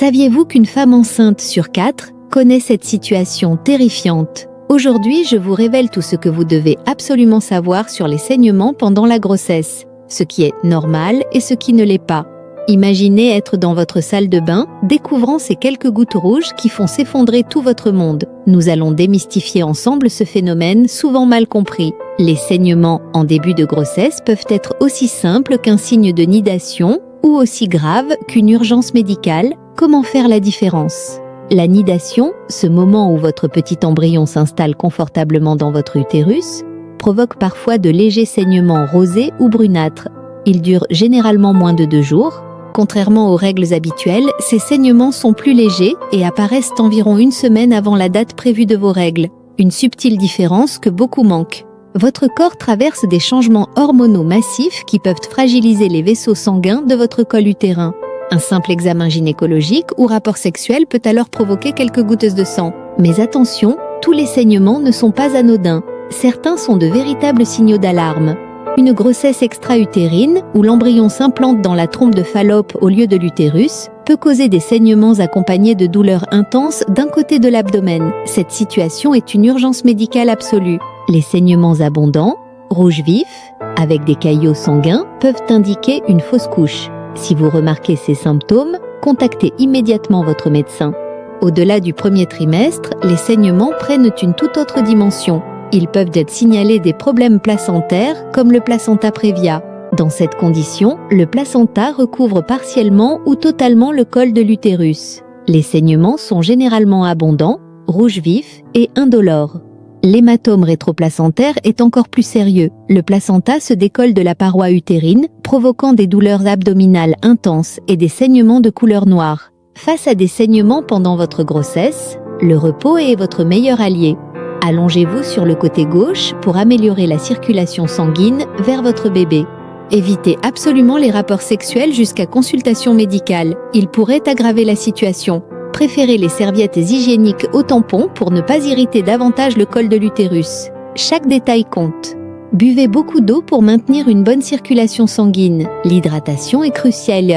Saviez-vous qu'une femme enceinte sur 4 connaît cette situation terrifiante? Aujourd'hui, je vous révèle tout ce que vous devez absolument savoir sur les saignements pendant la grossesse, ce qui est normal et ce qui ne l'est pas. Imaginez être dans votre salle de bain, découvrant ces quelques gouttes rouges qui font s'effondrer tout votre monde. Nous allons démystifier ensemble ce phénomène souvent mal compris. Les saignements en début de grossesse peuvent être aussi simples qu'un signe de nidation ou aussi graves qu'une urgence médicale. Comment faire la différence? La nidation, ce moment où votre petit embryon s'installe confortablement dans votre utérus, provoque parfois de légers saignements rosés ou brunâtres. Ils durent généralement moins de 2 jours. Contrairement aux règles habituelles, ces saignements sont plus légers et apparaissent environ 1 semaine avant la date prévue de vos règles. Une subtile différence que beaucoup manquent. Votre corps traverse des changements hormonaux massifs qui peuvent fragiliser les vaisseaux sanguins de votre col utérin. Un simple examen gynécologique ou rapport sexuel peut alors provoquer quelques gouttes de sang. Mais attention, tous les saignements ne sont pas anodins. Certains sont de véritables signaux d'alarme. Une grossesse extra-utérine, où l'embryon s'implante dans la trompe de Fallope au lieu de l'utérus, peut causer des saignements accompagnés de douleurs intenses d'un côté de l'abdomen. Cette situation est une urgence médicale absolue. Les saignements abondants, rouges vifs, avec des caillots sanguins, peuvent indiquer une fausse couche. Si vous remarquez ces symptômes, contactez immédiatement votre médecin. Au-delà du premier trimestre, les saignements prennent une toute autre dimension. Ils peuvent être signalés des problèmes placentaires comme le placenta prévia. Dans cette condition, le placenta recouvre partiellement ou totalement le col de l'utérus. Les saignements sont généralement abondants, rouges vifs et indolores. L'hématome rétroplacentaire est encore plus sérieux. Le placenta se décolle de la paroi utérine, provoquant des douleurs abdominales intenses et des saignements de couleur noire. Face à des saignements pendant votre grossesse, le repos est votre meilleur allié. Allongez-vous sur le côté gauche pour améliorer la circulation sanguine vers votre bébé. Évitez absolument les rapports sexuels jusqu'à consultation médicale. Ils pourraient aggraver la situation. Préférez les serviettes hygiéniques au tampon pour ne pas irriter davantage le col de l'utérus. Chaque détail compte. Buvez beaucoup d'eau pour maintenir une bonne circulation sanguine. L'hydratation est cruciale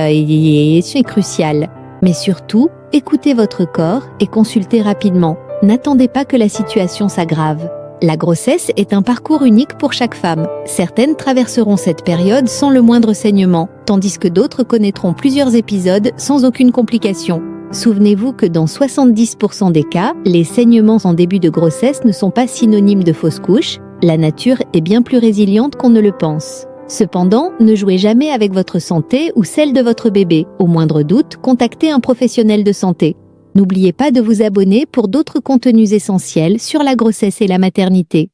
Mais surtout, écoutez votre corps et consultez rapidement. N'attendez pas que la situation s'aggrave. La grossesse est un parcours unique pour chaque femme. Certaines traverseront cette période sans le moindre saignement, tandis que d'autres connaîtront plusieurs épisodes sans aucune complication. Souvenez-vous que dans 70% des cas, les saignements en début de grossesse ne sont pas synonymes de fausse couche. La nature est bien plus résiliente qu'on ne le pense. Cependant, ne jouez jamais avec votre santé ou celle de votre bébé. Au moindre doute, contactez un professionnel de santé. N'oubliez pas de vous abonner pour d'autres contenus essentiels sur la grossesse et la maternité.